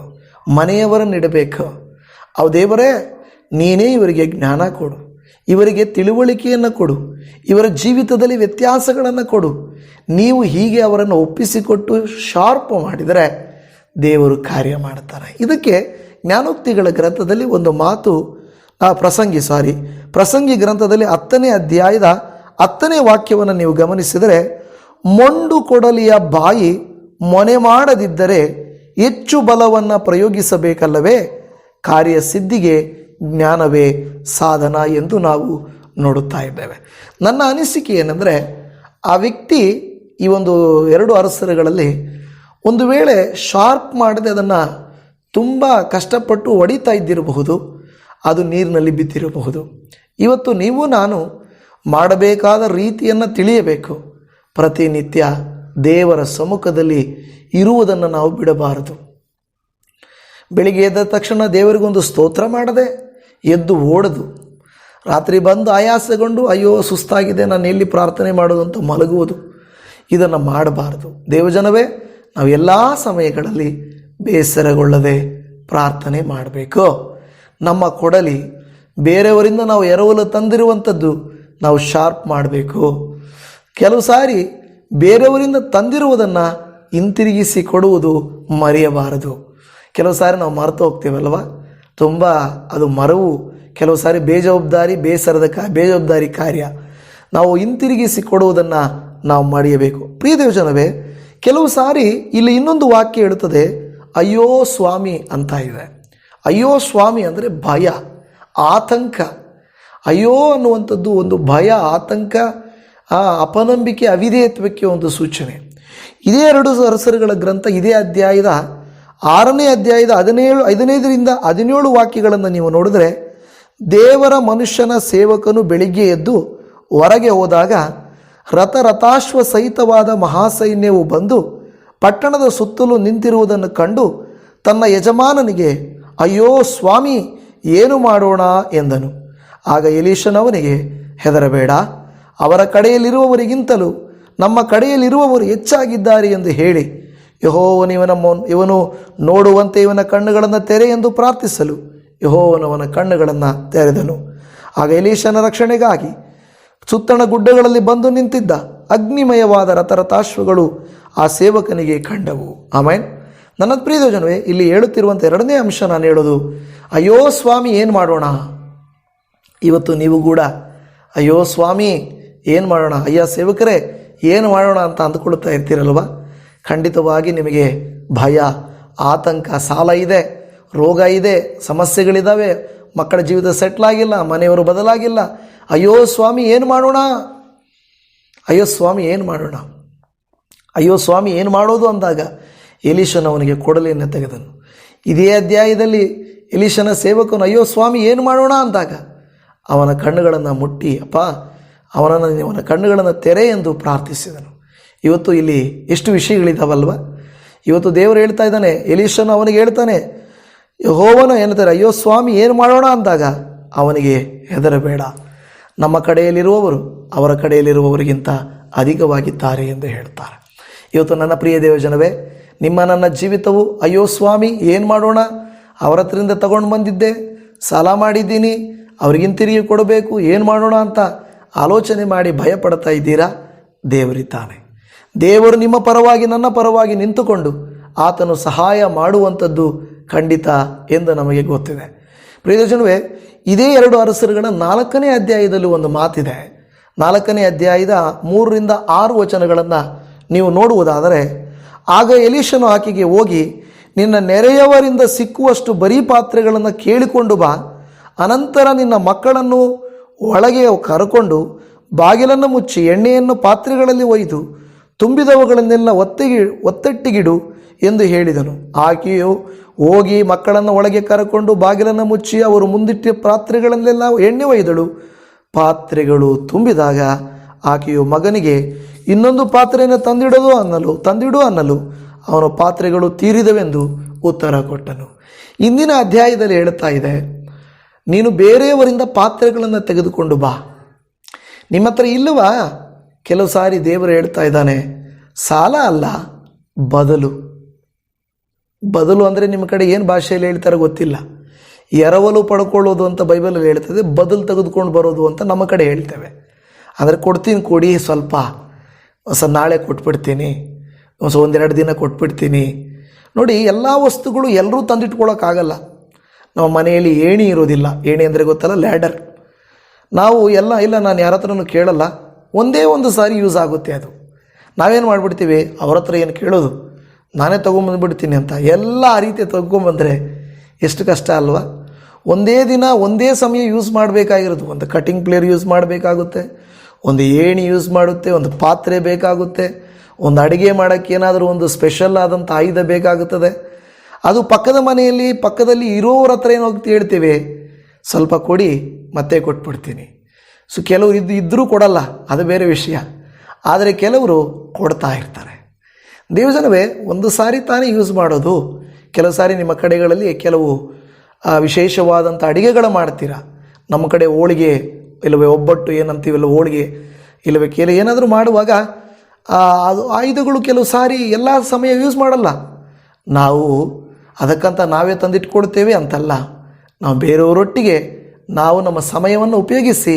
ಮನೆಯವರನ್ನಿಡಬೇಕು. ಅವು ದೇವರೇ, ನೀನೇ ಇವರಿಗೆ ಜ್ಞಾನ ಕೊಡು, ಇವರಿಗೆ ತಿಳುವಳಿಕೆಯನ್ನು ಕೊಡು, ಇವರ ಜೀವಿತದಲ್ಲಿ ವ್ಯತ್ಯಾಸಗಳನ್ನು ಕೊಡು. ನೀವು ಹೀಗೆ ಅವರನ್ನು ಒಪ್ಪಿಸಿಕೊಟ್ಟು ಶಾರ್ಪ್ ಮಾಡಿದರೆ ದೇವರು ಕಾರ್ಯ ಮಾಡ್ತಾರೆ. ಇದಕ್ಕೆ ಜ್ಞಾನೋಕ್ತಿಗಳ ಗ್ರಂಥದಲ್ಲಿ ಒಂದು ಮಾತು, ಪ್ರಸಂಗಿ ಗ್ರಂಥದಲ್ಲಿ 10ನೇ ಅಧ್ಯಾಯದ 10ನೇ ವಾಕ್ಯವನ್ನು ನೀವು ಗಮನಿಸಿದರೆ, ಮೊಂಡು ಕೊಡಲಿಯ ಬಾಯಿ ಮೊನೆ ಮಾಡದಿದ್ದರೆ ಹೆಚ್ಚು ಬಲವನ್ನು ಪ್ರಯೋಗಿಸಬೇಕಲ್ಲವೇ, ಕಾರ್ಯಸಿದ್ಧಿಗೆ ಜ್ಞಾನವೇ ಸಾಧನ ಎಂದು ನಾವು ನೋಡುತ್ತಾ ಇದ್ದೇವೆ. ನನ್ನ ಅನಿಸಿಕೆ ಏನೆಂದರೆ, ಆ ವ್ಯಕ್ತಿ ಈ ಒಂದು 2 ಅರಸರುಗಳಲ್ಲಿ ಒಂದು ವೇಳೆ ಶಾರ್ಪ್ ಮಾಡದೆ ಅದನ್ನು ತುಂಬ ಕಷ್ಟಪಟ್ಟು ಹೊಡಿತಾ ಇದ್ದಿರಬಹುದು, ಅದು ನೀರಿನಲ್ಲಿ ಬಿದ್ದಿರಬಹುದು. ಇವತ್ತು ನೀವು ನಾನು ಮಾಡಬೇಕಾದ ರೀತಿಯನ್ನು ತಿಳಿಯಬೇಕು. ಪ್ರತಿನಿತ್ಯ ದೇವರ ಸಮ್ಮುಖದಲ್ಲಿ ಇರುವುದನ್ನು ನಾವು ಬಿಡಬಾರದು. ಬೆಳಿಗ್ಗೆ ಎದ್ದ ತಕ್ಷಣ ದೇವರಿಗೊಂದು ಸ್ತೋತ್ರ ಮಾಡದೆ ಎದ್ದು ಓಡದು, ರಾತ್ರಿ ಬಂದು ಆಯಾಸಗೊಂಡು ಅಯ್ಯೋ ಸುಸ್ತಾಗಿದೆ, ನಾನು ಎಲ್ಲಿ ಪ್ರಾರ್ಥನೆ ಮಾಡೋದು ಅಂತ ಮಲಗುವುದು, ಇದನ್ನು ಮಾಡಬಾರದು. ದೇವಜನವೇ, ನಾವು ಎಲ್ಲ ಸಮಯಗಳಲ್ಲಿ ಬೇಸರಗೊಳ್ಳದೆ ಪ್ರಾರ್ಥನೆ ಮಾಡಬೇಕು. ನಮ್ಮ ಕೊಡಲಿ ಬೇರೆಯವರಿಂದ ನಾವು ಎರವಲು ತಂದಿರುವಂಥದ್ದು ನಾವು ಶಾರ್ಪ್ ಮಾಡಬೇಕು. ಕೆಲವು ಸಾರಿ ಬೇರೆಯವರಿಂದ ತಂದಿರುವುದನ್ನು ಹಿಂತಿರುಗಿಸಿ ಕೊಡುವುದು ಮರೆಯಬಾರದು. ಕೆಲವು ಸಾರಿ ನಾವು ಮರೆತು ಹೋಗ್ತೀವಲ್ವ, ತುಂಬ ಅದು ಮರವು ಕೆಲವು ಸಾರಿ ಬೇಜವಾಬ್ದಾರಿ ಕಾರ್ಯ. ನಾವು ಹಿಂತಿರುಗಿಸಿ ಕೊಡುವುದನ್ನು ನಾವು ಮರೆಯಬೇಕು. ಪ್ರಿಯ ದೇವಜನವೇ, ಕೆಲವು ಸಾರಿ ಇಲ್ಲಿ ಇನ್ನೊಂದು ವಾಕ್ಯ ಹೇಳುತ್ತದೆ, ಅಯ್ಯೋ ಸ್ವಾಮಿ ಅಂತ ಇದೆ. ಅಯ್ಯೋ ಸ್ವಾಮಿ ಅಂದರೆ ಭಯ, ಆತಂಕ. ಅಯ್ಯೋ ಅನ್ನುವಂಥದ್ದು ಒಂದು ಭಯ, ಆತಂಕ, ಅಪನಂಬಿಕೆ, ಅವಿಧೇಯತ್ವಕ್ಕೆ ಒಂದು ಸೂಚನೆ. ಇದೇ 2 ಅರಸರುಗಳ ಗ್ರಂಥ ಇದೇ ಅಧ್ಯಾಯದ 6ನೇ ಅಧ್ಯಾಯದ 15 ವಾಕ್ಯಗಳನ್ನು ನೀವು ನೋಡಿದ್ರೆ, ದೇವರ ಮನುಷ್ಯನ ಸೇವಕನು ಬೆಳಿಗ್ಗೆ ಎದ್ದು ಹೊರಗೆ ಹೋದಾಗ ರಥಾಶ್ವ ಸಹಿತವಾದ ಮಹಾಸೈನ್ಯವು ಬಂದು ಪಟ್ಟಣದ ಸುತ್ತಲೂ ನಿಂತಿರುವುದನ್ನು ಕಂಡು ತನ್ನ ಯಜಮಾನನಿಗೆ, ಅಯ್ಯೋ ಸ್ವಾಮಿ, ಏನು ಮಾಡೋಣ ಎಂದನು. ಆಗ ಎಲೀಷನವನಿಗೆ, ಹೆದರಬೇಡ, ಅವರ ಕಡೆಯಲ್ಲಿರುವವರಿಗಿಂತಲೂ ನಮ್ಮ ಕಡೆಯಲ್ಲಿರುವವರು ಹೆಚ್ಚಾಗಿದ್ದಾರೆ ಎಂದು ಹೇಳಿ, ಇವನು ನೋಡುವಂತೆ ಇವನ ಕಣ್ಣುಗಳನ್ನು ತೆರೆ ಎಂದು ಪ್ರಾರ್ಥಿಸಲು ಯೆಹೋವನವನ ಕಣ್ಣುಗಳನ್ನು ತೆರೆದನು. ಆಗ ಎಲೀಷನ ರಕ್ಷಣೆಗಾಗಿ ಸುತ್ತಣ ಗುಡ್ಡಗಳಲ್ಲಿ ಬಂದು ನಿಂತಿದ್ದ ಅಗ್ನಿಮಯವಾದ ರಥಾಶ್ವಗಳು ಆ ಸೇವಕನಿಗೆ ಕಂಡವು. ಆಮೇನ್. ನನ್ನ ಪ್ರಿಯ ಜನವೇ, ಇಲ್ಲಿ ಹೇಳುತ್ತಿರುವಂಥ 2ನೇ ಅಂಶ ನಾನು ಹೇಳೋದು, ಅಯ್ಯೋ ಸ್ವಾಮಿ ಏನು ಮಾಡೋಣ. ಇವತ್ತು ನೀವು ಕೂಡ ಅಯ್ಯೋ ಸ್ವಾಮಿ ಏನು ಮಾಡೋಣ, ಅಯ್ಯ ಸೇವಕರೇ ಏನು ಮಾಡೋಣ ಅಂತ ಅಂದುಕೊಳ್ತಾ ಇರ್ತೀರಲ್ವ. ಖಂಡಿತವಾಗಿ ನಿಮಗೆ ಭಯ, ಆತಂಕ, ಸಾಲ ಇದೆ, ರೋಗ ಇದೆ, ಸಮಸ್ಯೆಗಳಿದ್ದಾವೆ, ಮಕ್ಕಳ ಜೀವಿತ ಸೆಟ್ಲಾಗಿಲ್ಲ, ಮನೆಯವರು ಬದಲಾಗಿಲ್ಲ. ಅಯ್ಯೋ ಸ್ವಾಮಿ ಏನು ಮಾಡೋಣ, ಅಯ್ಯೋ ಸ್ವಾಮಿ ಏನು ಮಾಡೋಣ, ಅಯ್ಯೋ ಸ್ವಾಮಿ ಏನು ಮಾಡೋದು ಅಂದಾಗ ಎಲೀಷನ ಅವನಿಗೆ ಕೊಡಲಿಯನ್ನು ತೆಗೆದನು. ಇದೇ ಅಧ್ಯಾಯದಲ್ಲಿ ಎಲೀಷನ ಸೇವಕನು ಅಯ್ಯೋ ಸ್ವಾಮಿ ಏನು ಮಾಡೋಣ ಅಂದಾಗ ಅವನ ಕಣ್ಣುಗಳನ್ನು ಮುಟ್ಟಿ, ಅಪ್ಪ ಅವನ ಕಣ್ಣುಗಳನ್ನು ತೆರೆ ಎಂದು ಪ್ರಾರ್ಥಿಸಿದನು. ಇವತ್ತು ಇಲ್ಲಿ ಎಷ್ಟು ವಿಷಯಗಳಿದ್ದಾವಲ್ವ. ಇವತ್ತು ದೇವರು ಹೇಳ್ತಾ ಇದ್ದಾನೆ, ಎಲೀಷನು ಅವನಿಗೆ ಹೇಳ್ತಾನೆ, ಯೆಹೋವನು ಹೇಳ್ತಾರೆ ಅಯ್ಯೋ ಸ್ವಾಮಿ ಏನು ಮಾಡೋಣ ಅಂದಾಗ ಅವನಿಗೆ ಹೆದರಬೇಡ, ನಮ್ಮ ಕಡೆಯಲ್ಲಿರುವವರು ಅವರ ಕಡೆಯಲ್ಲಿರುವವರಿಗಿಂತ ಅಧಿಕವಾಗಿದ್ದಾರೆ ಎಂದು ಹೇಳ್ತಾರೆ. ಇವತ್ತು ನನ್ನ ಪ್ರಿಯ ದೇವಜನವೇ, ನನ್ನ ಜೀವಿತವು ಅಯ್ಯೋ ಸ್ವಾಮಿ ಏನು ಮಾಡೋಣ, ಅವರ ಹತ್ರದಿಂದ ತಗೊಂಡು ಬಂದಿದ್ದೆ, ಸಾಲ ಮಾಡಿದ್ದೀನಿ, ಅವ್ರಿಗಿಂತಿರುಗಿ ಕೊಡಬೇಕು, ಏನು ಮಾಡೋಣ ಅಂತ ಆಲೋಚನೆ ಮಾಡಿ ಭಯಪಡ್ತಾ ಇದ್ದೀರಾ? ದೇವರಿದ್ದಾನೆ. ದೇವರು ನಿಮ್ಮ ಪರವಾಗಿ, ನನ್ನ ಪರವಾಗಿ ನಿಂತುಕೊಂಡು ಆತನು ಸಹಾಯ ಮಾಡುವಂಥದ್ದು ಖಂಡಿತ ಎಂದು ನಮಗೆ ಗೊತ್ತಿದೆ. ಪ್ರಿಯಜನವೇ, ಇದೇ 2 ಅರಸರುಗಳ 4ನೇ ಅಧ್ಯಾಯದಲ್ಲಿ ಒಂದು ಮಾತಿದೆ. 4ನೇ ಅಧ್ಯಾಯದ 3ರಿಂದ 6 ವಚನಗಳನ್ನು ನೀವು ನೋಡುವುದಾದರೆ, ಆಗ ಎಲೀಷನು ಆಕೆಗೆ ಹೋಗಿ, ನಿನ್ನ ನೆರೆಯವರಿಂದ ಸಿಕ್ಕುವಷ್ಟು ಬರೀ ಪಾತ್ರೆಗಳನ್ನು ಕೇಳಿಕೊಂಡು ಬಾ, ಅನಂತರ ನಿನ್ನ ಮಕ್ಕಳನ್ನು ಒಳಗೆ ಕರಕೊಂಡು ಬಾಗಿಲನ್ನು ಮುಚ್ಚಿ ಎಣ್ಣೆಯನ್ನು ಪಾತ್ರೆಗಳಲ್ಲಿ ಒಯ್ದು ತುಂಬಿದವುಗಳನ್ನೆಲ್ಲ ಒತ್ತಟ್ಟಿಗಿಡು ಎಂದು ಹೇಳಿದನು. ಆಕೆಯು ಹೋಗಿ ಮಕ್ಕಳನ್ನು ಒಳಗೆ ಕರಕೊಂಡು ಬಾಗಿಲನ್ನು ಮುಚ್ಚಿ ಅವರು ಮುಂದಿಟ್ಟ ಪಾತ್ರೆಗಳನ್ನೆಲ್ಲ ಎಣ್ಣೆ ಒಯ್ದಳು. ಪಾತ್ರೆಗಳು ತುಂಬಿದಾಗ ಆಕೆಯು ಮಗನಿಗೆ, ಇನ್ನೊಂದು ಪಾತ್ರೆಯನ್ನು ತಂದಿಡು ಅನ್ನಲು ಅವನು ಪಾತ್ರೆಗಳು ತೀರಿದವೆಂದು ಉತ್ತರ ಕೊಟ್ಟನು. ಇಂದಿನ ಅಧ್ಯಾಯದಲ್ಲಿ ಹೇಳ್ತಾ ಇದೆ, ನೀನು ಬೇರೆಯವರಿಂದ ಪಾತ್ರೆಗಳನ್ನು ತೆಗೆದುಕೊಂಡು ಬಾ. ನಿಮ್ಮ ಹತ್ರ ಇಲ್ಲವಾ? ಕೆಲವು ಸಾರಿ ದೇವರು ಹೇಳ್ತಾ ಇದ್ದಾನೆ, ಸಾಲ ಅಲ್ಲ, ಬದಲು ಅಂದರೆ ನಿಮ್ಮ ಕಡೆ ಏನು ಭಾಷೆಯಲ್ಲಿ ಹೇಳ್ತಾರೆ ಗೊತ್ತಿಲ್ಲ. ಎರವಲು ಪಡ್ಕೊಳ್ಳೋದು ಅಂತ ಬೈಬಲಲ್ಲಿ ಹೇಳ್ತದೆ, ಬದಲು ತೆಗೆದುಕೊಂಡು ಬರೋದು ಅಂತ ನಮ್ಮ ಕಡೆ ಹೇಳ್ತೇವೆ. ಅಂದರೆ ಕೊಡ್ತೀನಿ, ಕೊಡಿ, ಸ್ವಲ್ಪ ನಾಳೆ ಕೊಟ್ಬಿಡ್ತೀನಿ, 1-2 ದಿನ ಕೊಟ್ಬಿಡ್ತೀನಿ. ನೋಡಿ, ಎಲ್ಲ ವಸ್ತುಗಳು ಎಲ್ಲರೂ ತಂದಿಟ್ಕೊಳ್ಳೋಕ್ಕಾಗಲ್ಲ. ನಮ್ಮ ಮನೆಯಲ್ಲಿ ಏಣಿ ಇರೋದಿಲ್ಲ. ಏಣಿ ಅಂದರೆ ಗೊತ್ತಲ್ಲ, ಲ್ಯಾಡರ್. ನಾವು ಇಲ್ಲ ನಾನು ಯಾರ ಹತ್ರನೂ ಕೇಳಲ್ಲ, ಒಂದೇ ಒಂದು ಸಾರಿ ಯೂಸ್ ಆಗುತ್ತೆ ಅದು. ನಾವೇನು ಮಾಡಿಬಿಡ್ತೀವಿ, ಅವ್ರ ಹತ್ರ ಏನು ಕೇಳೋದು, ನಾನೇ ತೊಗೊಂಬಂದುಬಿಡ್ತೀನಿ ಅಂತ ಎಲ್ಲ ಆ ರೀತಿ ತೊಗೊಂಬಂದರೆ ಎಷ್ಟು ಕಷ್ಟ ಅಲ್ವಾ. ಒಂದೇ ದಿನ ಒಂದೇ ಸಮಯ ಯೂಸ್ ಮಾಡಬೇಕಾಗಿರೋದು. ಒಂದು ಕಟಿಂಗ್ ಪ್ಲೇಯರ್ ಯೂಸ್ ಮಾಡಬೇಕಾಗುತ್ತೆ, ಒಂದು ಏಣಿ ಯೂಸ್ ಮಾಡುತ್ತೆ, ಒಂದು ಪಾತ್ರೆ ಬೇಕಾಗುತ್ತೆ, ಒಂದು ಅಡುಗೆ ಮಾಡೋಕ್ಕೆ ಏನಾದರೂ ಒಂದು ಸ್ಪೆಷಲ್ ಆದಂಥ ಆಯುಧ ಬೇಕಾಗುತ್ತದೆ. ಅದು ಪಕ್ಕದಲ್ಲಿ ಇರೋರ ಹತ್ರ ಏನು ಹೋಗ್ತಿ ಹೇಳ್ತೀವಿ, ಸ್ವಲ್ಪ ಕೊಡಿ ಮತ್ತೆ ಕೊಟ್ಬಿಡ್ತೀನಿ. ಕೆಲವರು ಇದ್ದರೂ ಕೊಡಲ್ಲ, ಅದು ಬೇರೆ ವಿಷಯ. ಆದರೆ ಕೆಲವರು ಕೊಡ್ತಾ ಇರ್ತಾರೆ. ದೇವಜನವೇ, ಒಂದು ಸಾರಿ ತಾನೇ ಯೂಸ್ ಮಾಡೋದು. ಕೆಲವು ಸಾರಿ ನಿಮ್ಮ ಕಡೆಗಳಲ್ಲಿ ಕೆಲವು ವಿಶೇಷವಾದಂಥ ಅಡುಗೆಗಳು ಮಾಡ್ತೀರಾ. ನಮ್ಮ ಕಡೆ ಹೋಳಿಗೆ ಇಲ್ಲವೇ ಒಬ್ಬಟ್ಟು ಏನಂತೀವಲ್ಲ, ಹೋಳಿಗೆ ಇಲ್ಲವೇ ಏನಾದರೂ ಮಾಡುವಾಗ ಅದು ಆಯುಧಗಳು ಕೆಲವು ಸಾರಿ ಎಲ್ಲ ಸಮಯ ಯೂಸ್ ಮಾಡಲ್ಲ. ನಾವು ಅದಕ್ಕಂತ ನಾವೇ ತಂದಿಟ್ಕೊಳ್ತೇವೆ ಅಂತಲ್ಲ, ನಾವು ಬೇರೆಯವರೊಟ್ಟಿಗೆ ನಾವು ನಮ್ಮ ಸಮಯವನ್ನು ಉಪಯೋಗಿಸಿ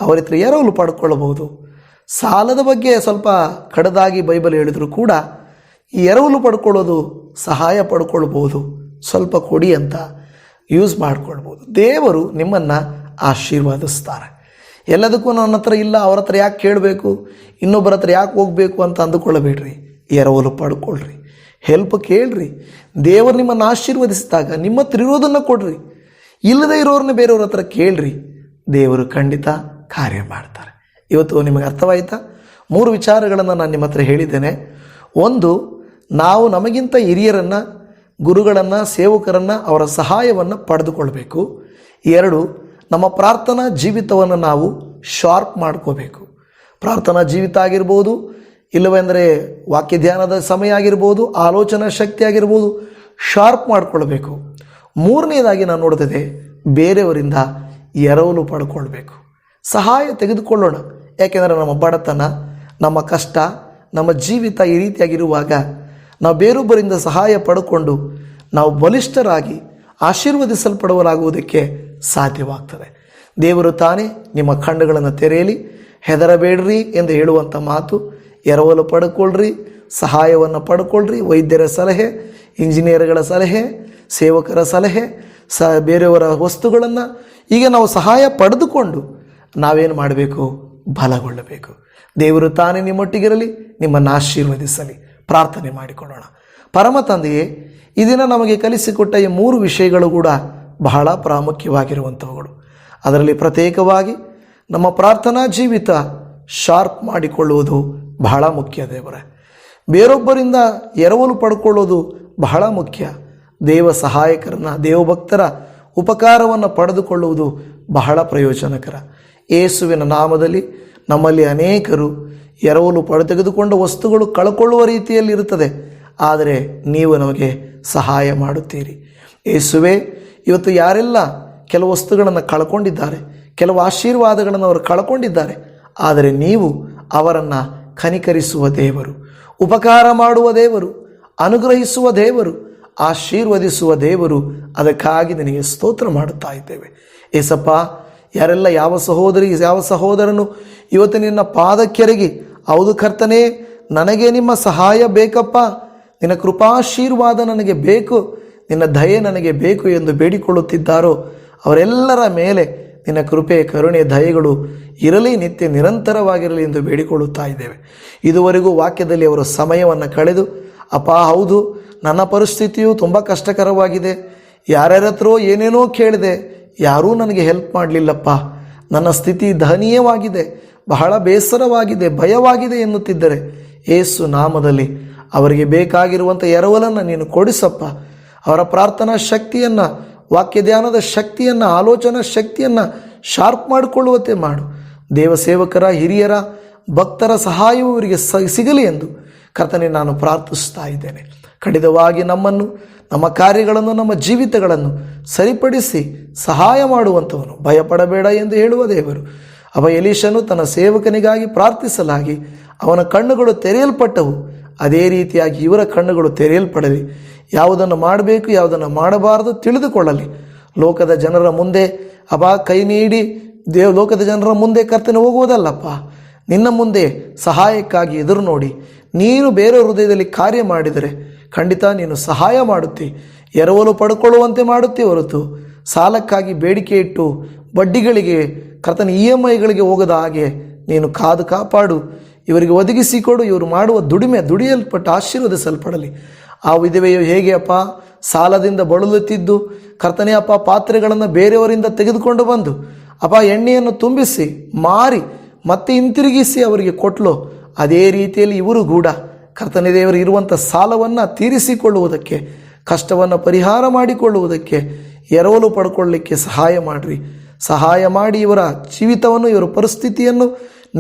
ಅವರ ಹತ್ರ ಎರವಲು ಪಡ್ಕೊಳ್ಳಬಹುದು. ಸಾಲದ ಬಗ್ಗೆ ಸ್ವಲ್ಪ ಕಡದಾಗಿ ಬೈಬಲ್ ಹೇಳಿದ್ರು ಕೂಡ ಈ ಎರವಲು ಪಡ್ಕೊಳ್ಳೋದು, ಸಹಾಯ ಪಡ್ಕೊಳ್ಬೋದು, ಸ್ವಲ್ಪ ಕೊಡಿ ಅಂತ ಯೂಸ್ ಮಾಡ್ಕೊಳ್ಬೋದು. ದೇವರು ನಿಮ್ಮನ್ನು ಆಶೀರ್ವಾದಿಸ್ತಾರೆ. ಎಲ್ಲದಕ್ಕೂ ನನ್ನ ಹತ್ರ ಇಲ್ಲ, ಅವ್ರ ಹತ್ರ ಯಾಕೆ ಕೇಳಬೇಕು, ಇನ್ನೊಬ್ಬರ ಹತ್ರ ಯಾಕೆ ಹೋಗಬೇಕು ಅಂತ ಅಂದುಕೊಳ್ಳಬೇಡ್ರಿ. ಎರವಲು ಪಡ್ಕೊಳ್ರಿ, ಹೆಲ್ಪ್ ಕೇಳ್ರಿ. ದೇವರು ನಿಮ್ಮನ್ನು ಆಶೀರ್ವದಿಸಿದಾಗ ನಿಮ್ಮ ಹತ್ರ ಇರೋದನ್ನು ಕೊಡ್ರಿ. ಇಲ್ಲದೇ ಇರೋರನ್ನ ಬೇರೆಯವ್ರ ಹತ್ರ ಕೇಳ್ರಿ, ದೇವರು ಖಂಡಿತ ಕಾರ್ಯ ಮಾಡ್ತಾರೆ. ಇವತ್ತು ನಿಮಗೆ ಅರ್ಥವಾಯಿತಾ? 3 ವಿಚಾರಗಳನ್ನು ನಾನು ನಿಮ್ಮ ಹತ್ರ ಹೇಳಿದ್ದೇನೆ. ಒಂದು, ನಾವು ನಮಗಿಂತ ಹಿರಿಯರನ್ನು ಗುರುಗಳನ್ನು, ಸೇವಕರನ್ನು, ಅವರ ಸಹಾಯವನ್ನು ಪಡೆದುಕೊಳ್ಬೇಕು. 2, ನಮ್ಮ ಪ್ರಾರ್ಥನಾ ಜೀವಿತವನ್ನು ನಾವು ಶಾರ್ಪ್ ಮಾಡ್ಕೋಬೇಕು. ಪ್ರಾರ್ಥನಾ ಜೀವಿತ ಆಗಿರ್ಬೋದು, ಇಲ್ಲವೆಂದರೆ ವಾಕ್ಯ ಧ್ಯಾನದ ಸಮಯ ಆಗಿರ್ಬೋದು, ಆಲೋಚನಾ ಶಕ್ತಿ ಆಗಿರ್ಬೋದು, ಶಾರ್ಪ್ ಮಾಡಿಕೊಳ್ಬೇಕು. 3ನೇದಾಗಿ ನಾನು ನೋಡ್ತಿದ್ದೆ, ಬೇರೆಯವರಿಂದ ಎರವಲು ಪಡ್ಕೊಳ್ಬೇಕು. ಸಹಾಯ ತೆಗೆದುಕೊಳ್ಳೋಣ. ಯಾಕೆಂದರೆ ನಮ್ಮ ಬಡತನ, ನಮ್ಮ ಕಷ್ಟ, ನಮ್ಮ ಜೀವಿತ ಈ ರೀತಿಯಾಗಿರುವಾಗ ನಾವು ಬೇರೊಬ್ಬರಿಂದ ಸಹಾಯ ಪಡ್ಕೊಂಡು ನಾವು ಬಲಿಷ್ಠರಾಗಿ ಆಶೀರ್ವದಿಸಲ್ಪಡುವರಾಗುವುದಕ್ಕೆ ಸಾಧ್ಯವಾಗ್ತದೆ. ದೇವರು ತಾನೇ ನಿಮ್ಮ ಕಣ್ಣುಗಳನ್ನು ತೆರೆಯಲಿ, ಹೆದರಬೇಡ್ರಿ ಎಂದು ಹೇಳುವಂಥ ಮಾತು. ಎರವಲು ಪಡ್ಕೊಳ್ರಿ, ಸಹಾಯವನ್ನು ಪಡ್ಕೊಳ್ರಿ. ವೈದ್ಯರ ಸಲಹೆ, ಇಂಜಿನಿಯರ್ಗಳ ಸಲಹೆ, ಸೇವಕರ ಸಲಹೆ, ಬೇರೆಯವರ ವಸ್ತುಗಳನ್ನು ಈಗ ನಾವು ಸಹಾಯ ಪಡೆದುಕೊಂಡು ನಾವೇನು ಮಾಡಬೇಕು? ಬಲಗೊಳ್ಳಬೇಕು. ದೇವರು ತಾನೇ ನಿಮ್ಮೊಟ್ಟಿಗಿರಲಿ, ನಿಮ್ಮನ್ನು ಆಶೀರ್ವದಿಸಲಿ. ಪ್ರಾರ್ಥನೆ ಮಾಡಿಕೊಳ್ಳೋಣ. ಪರಮ ತಂದೆಯೇ, ಈ ದಿನ ನಮಗೆ ಕಲಿಸಿಕೊಟ್ಟ ಈ 3 ವಿಷಯಗಳು ಕೂಡ ಬಹಳ ಪ್ರಾಮುಖ್ಯವಾಗಿರುವಂಥವುಗಳು. ಅದರಲ್ಲಿ ಪ್ರತ್ಯೇಕವಾಗಿ ನಮ್ಮ ಪ್ರಾರ್ಥನಾ ಜೀವಿತ ಶಾರ್ಪ್ ಮಾಡಿಕೊಳ್ಳುವುದು ಬಹಳ ಮುಖ್ಯ. ದೇವರೇ, ಬೇರೊಬ್ಬರಿಂದ ಎರವಲು ಪಡ್ಕೊಳ್ಳೋದು ಬಹಳ ಮುಖ್ಯ. ದೇವ ಸಹಾಯಕರನ್ನ, ದೇವಭಕ್ತರ ಉಪಕಾರವನ್ನು ಪಡೆದುಕೊಳ್ಳುವುದು ಬಹಳ ಪ್ರಯೋಜನಕರ. ಯೇಸುವಿನ ನಾಮದಲ್ಲಿ ನಮ್ಮಲ್ಲಿ ಅನೇಕರು ಎರವಲು ತೆಗೆದುಕೊಂಡ ವಸ್ತುಗಳು ಕಳ್ಕೊಳ್ಳುವ ರೀತಿಯಲ್ಲಿ ಇರುತ್ತದೆ. ಆದರೆ ನೀವು ನಮಗೆ ಸಹಾಯ ಮಾಡುತ್ತೀರಿ. ಯೇಸುವೇ, ಇವತ್ತು ಯಾರೆಲ್ಲ ಕೆಲವು ವಸ್ತುಗಳನ್ನು ಕಳ್ಕೊಂಡಿದ್ದಾರೆ, ಕೆಲವು ಆಶೀರ್ವಾದಗಳನ್ನು ಅವರು ಕಳ್ಕೊಂಡಿದ್ದಾರೆ, ಆದರೆ ನೀವು ಅವರನ್ನು ಕನಿಕರಿಸುವ ದೇವರು, ಉಪಕಾರ ಮಾಡುವ ದೇವರು, ಅನುಗ್ರಹಿಸುವ ದೇವರು, ಆಶೀರ್ವದಿಸುವ ದೇವರು. ಅದಕ್ಕಾಗಿ ನಿನಗೆ ಸ್ತೋತ್ರ ಮಾಡುತ್ತಾ ಇದ್ದೇವೆ. ಏಸಪ್ಪ, ಯಾರೆಲ್ಲ ಯಾವ ಸಹೋದರಿ, ಯಾವ ಸಹೋದರನು ಇವತ್ತು ನಿನ್ನ ಪಾದಕ್ಕೆರಗಿ, ಹೌದು ಕರ್ತನೇ, ನನಗೆ ನಿಮ್ಮ ಸಹಾಯ ಬೇಕಪ್ಪ, ನಿನ್ನ ಕೃಪಾಶೀರ್ವಾದ ನನಗೆ ಬೇಕು, ನಿನ್ನ ದಯೆ ನನಗೆ ಬೇಕು ಎಂದು ಬೇಡಿಕೊಳ್ಳುತ್ತಿದ್ದಾರೋ ಅವರೆಲ್ಲರ ಮೇಲೆ ನಿನ್ನ ಕೃಪೆ, ಕರುಣೆ, ದಯೆಗಳು ಇರಲಿ, ನಿತ್ಯ ನಿರಂತರವಾಗಿರಲಿ ಎಂದು ಬೇಡಿಕೊಳ್ಳುತ್ತಾ ಇದ್ದೇವೆ. ಇದುವರೆಗೂ ವಾಕ್ಯದಲ್ಲಿ ಅವರು ಸಮಯವನ್ನು ಕಳೆದು, ಅಪ್ಪ ಹೌದು ನನ್ನ ಪರಿಸ್ಥಿತಿಯು ತುಂಬ ಕಷ್ಟಕರವಾಗಿದೆ, ಯಾರ್ಯಾರ ಹತ್ರ ಏನೇನೋ ಕೇಳಿದೆ, ಯಾರೂ ನನಗೆ ಹೆಲ್ಪ್ ಮಾಡಲಿಲ್ಲಪ್ಪ, ನನ್ನ ಸ್ಥಿತಿ ದಯನೀಯವಾಗಿದೆ, ಬಹಳ ಬೇಸರವಾಗಿದೆ, ಭಯವಾಗಿದೆ ಎನ್ನುತ್ತಿದ್ದರೆ ಯೇಸು ನಾಮದಲ್ಲಿ ಅವರಿಗೆ ಬೇಕಾಗಿರುವಂಥ ಎರವಲನ್ನು ನೀನು ಕೊಡಿಸಪ್ಪ. ಅವರ ಪ್ರಾರ್ಥನಾ ಶಕ್ತಿಯನ್ನು, ವಾಕ್ಯ ಧ್ಯಾನದ ಶಕ್ತಿಯನ್ನು, ಆಲೋಚನಾ ಶಕ್ತಿಯನ್ನು ಶಾರ್ಪ್ ಮಾಡಿಕೊಳ್ಳುವಂತೆ ಮಾಡು. ದೇವಸೇವಕರ, ಹಿರಿಯರ, ಭಕ್ತರ ಸಹಾಯವು ಇವರಿಗೆ ಸಿಗಲಿ ಎಂದು ಕರ್ತನೆ ನಾನು ಪ್ರಾರ್ಥಿಸ್ತಾ ಇದ್ದೇನೆ. ಖಂಡಿತವಾಗಿ ನಮ್ಮನ್ನು, ನಮ್ಮ ಕಾರ್ಯಗಳನ್ನು, ನಮ್ಮ ಜೀವಿತಗಳನ್ನು ಸರಿಪಡಿಸಿ ಸಹಾಯ ಮಾಡುವಂಥವನು, ಭಯಪಡಬೇಡ ಎಂದು ಹೇಳುವ ದೇವರು. ಅವ ಎಲೀಷನು ತನ್ನ ಸೇವಕನಿಗಾಗಿ ಪ್ರಾರ್ಥಿಸಲಾಗಿ ಅವನ ಕಣ್ಣುಗಳು ತೆರೆಯಲ್ಪಟ್ಟವು. ಅದೇ ರೀತಿಯಾಗಿ ಇವರ ಕಣ್ಣುಗಳು ತೆರೆಯಲ್ಪಡಲಿ. ಯಾವುದನ್ನು ಮಾಡಬೇಕು, ಯಾವುದನ್ನು ಮಾಡಬಾರದು ತಿಳಿದುಕೊಳ್ಳಲಿ. ಲೋಕದ ಜನರ ಮುಂದೆ ಕೈ ನೀಡಿ ಲೋಕದ ಜನರ ಮುಂದೆ ಕರ್ತನೆ ಹೋಗುವುದಲ್ಲಪ್ಪ, ನಿನ್ನ ಮುಂದೆ ಸಹಾಯಕ್ಕಾಗಿ ಎದುರು ನೋಡಿ ನೀನು ಬೇರೆ ಹೃದಯದಲ್ಲಿ ಕಾರ್ಯ ಮಾಡಿದರೆ ಖಂಡಿತ ನೀನು ಸಹಾಯ ಮಾಡುತ್ತಿ, ಎರವಲು ಪಡ್ಕೊಳ್ಳುವಂತೆ ಮಾಡುತ್ತಿ ಹೊರತು ಸಾಲಕ್ಕಾಗಿ ಬೇಡಿಕೆ ಇಟ್ಟು ಬಡ್ಡಿಗಳಿಗೆ, ಕರ್ತನ EMIಗಳಿಗೆ ಹೋಗದ ಹಾಗೆ ನೀನು ಕಾದು ಕಾಪಾಡು. ಇವರಿಗೆ ಒದಗಿಸಿಕೊಡು. ಇವರು ಮಾಡುವ ದುಡಿಯಲ್ಪಟ್ಟು ಆಶೀರ್ವದಿಸಲ್ಪಡಲಿ. ಆ ವಿಧವೆಯು ಹೇಗೆ ಅಪ್ಪ ಸಾಲದಿಂದ ಬಳಲುತ್ತಿದ್ದು, ಕರ್ತನೇ ಅಪ್ಪ ಪಾತ್ರೆಗಳನ್ನು ಬೇರೆಯವರಿಂದ ತೆಗೆದುಕೊಂಡು ಬಂದು ಎಣ್ಣೆಯನ್ನು ತುಂಬಿಸಿ ಮಾರಿ ಮತ್ತೆ ಹಿಂತಿರುಗಿಸಿ ಅವರಿಗೆ ಕೊಟ್ಲು, ಅದೇ ರೀತಿಯಲ್ಲಿ ಇವರು ಕೂಡ ಕರ್ತನೇ ದೇವರು ಇರುವಂಥ ಸಾಲವನ್ನು ತೀರಿಸಿಕೊಳ್ಳುವುದಕ್ಕೆ, ಕಷ್ಟವನ್ನು ಪರಿಹಾರ ಮಾಡಿಕೊಳ್ಳುವುದಕ್ಕೆ, ಎರವಲು ಪಡ್ಕೊಳ್ಳಲಿಕ್ಕೆ ಸಹಾಯ ಮಾಡಿರಿ. ಸಹಾಯ ಮಾಡಿ ಇವರ ಜೀವಿತವನ್ನು, ಇವರ ಪರಿಸ್ಥಿತಿಯನ್ನು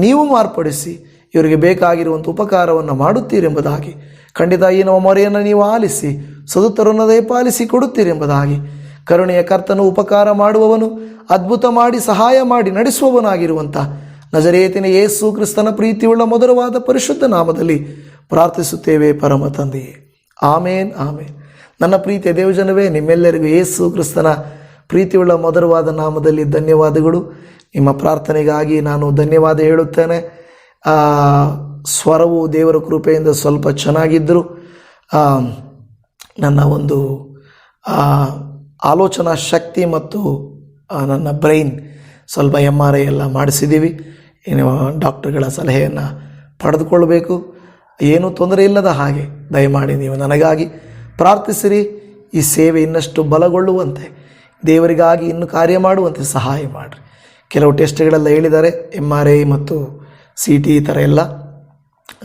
ನೀವು ಮಾರ್ಪಡಿಸಿ ಇವರಿಗೆ ಬೇಕಾಗಿರುವಂಥ ಉಪಕಾರವನ್ನು ಮಾಡುತ್ತೀರೆಂಬುದಾಗಿ, ಖಂಡಿತ ಈ ನಮ್ಮ ಮೊರೆಯನ್ನು ನೀವು ಆಲಿಸಿ ಸದುತ್ತರನ್ನು ದಯಪಾಲಿಸಿ ಕೊಡುತ್ತೀರೆಂಬುದಾಗಿ, ಕರುಣೆಯ ಕರ್ತನು, ಉಪಕಾರ ಮಾಡುವವನು, ಅದ್ಭುತ ಮಾಡಿ ಸಹಾಯ ಮಾಡಿ ನಡೆಸುವವನಾಗಿರುವಂಥ ನಜರೇತಿನ ಯೇಸು ಕ್ರಿಸ್ತನ ಪ್ರೀತಿಯುಳ್ಳ ಮಧುರವಾದ ಪರಿಶುದ್ಧ ನಾಮದಲ್ಲಿ ಪ್ರಾರ್ಥಿಸುತ್ತೇವೆ ಪರಮ ತಂದೆಯೇ. ಆಮೇನ್, ಆಮೇನ್. ನನ್ನ ಪ್ರೀತಿಯ ದೇವಜನವೇ, ನಿಮ್ಮೆಲ್ಲರಿಗೂ ಯೇಸು ಕ್ರಿಸ್ತನ ಪ್ರೀತಿಯುಳ್ಳ ಮಧುರವಾದ ನಾಮದಲ್ಲಿ ಧನ್ಯವಾದಗಳು. ನಿಮ್ಮ ಪ್ರಾರ್ಥನೆಗಾಗಿ ನಾನು ಧನ್ಯವಾದ ಹೇಳುತ್ತೇನೆ. ಸ್ವರವು ದೇವರ ಕೃಪೆಯಿಂದ ಸ್ವಲ್ಪ ಚೆನ್ನಾಗಿದ್ದರು. ನನ್ನ ಒಂದು ಆಲೋಚನಾ ಶಕ್ತಿ ಮತ್ತು ನನ್ನ ಬ್ರೈನ್ ಸ್ವಲ್ಪ MRI ಎಲ್ಲ ಮಾಡಿಸಿದ್ದೀವಿ. ಏನು ಡಾಕ್ಟರ್ಗಳ ಸಲಹೆಯನ್ನು ಪಡೆದುಕೊಳ್ಬೇಕು. ಏನೂ ತೊಂದರೆ ಇಲ್ಲದ ಹಾಗೆ ದಯಮಾಡಿ ನೀವು ನನಗಾಗಿ ಪ್ರಾರ್ಥಿಸಿರಿ. ಈ ಸೇವೆ ಇನ್ನಷ್ಟು ಬಲಗೊಳ್ಳುವಂತೆ, ದೇವರಿಗಾಗಿ ಇನ್ನು ಕಾರ್ಯ ಮಾಡುವಂತೆ ಸಹಾಯ ಮಾಡಿರಿ. ಕೆಲವು ಟೆಸ್ಟ್ಗಳೆಲ್ಲ ಹೇಳಿದ್ದಾರೆ, MRI ಮತ್ತು CT ಈ ಥರ ಎಲ್ಲ,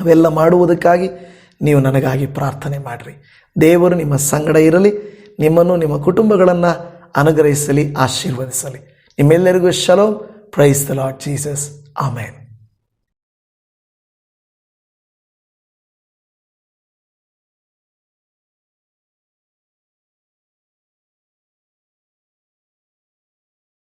ಅವೆಲ್ಲ ಮಾಡುವುದಕ್ಕಾಗಿ ನೀವು ನನಗಾಗಿ ಪ್ರಾರ್ಥನೆ ಮಾಡಿರಿ. ದೇವರು ನಿಮ್ಮ ಸಂಗಡ ಇರಲಿ, ನಿಮ್ಮನ್ನು ನಿಮ್ಮ ಕುಟುಂಬಗಳನ್ನು ಅನುಗ್ರಹಿಸಲಿ, ಆಶೀರ್ವದಿಸಲಿ. ನಿಮ್ಮೆಲ್ಲರಿಗೂ shalom. Praise the lord Jesus. Amen.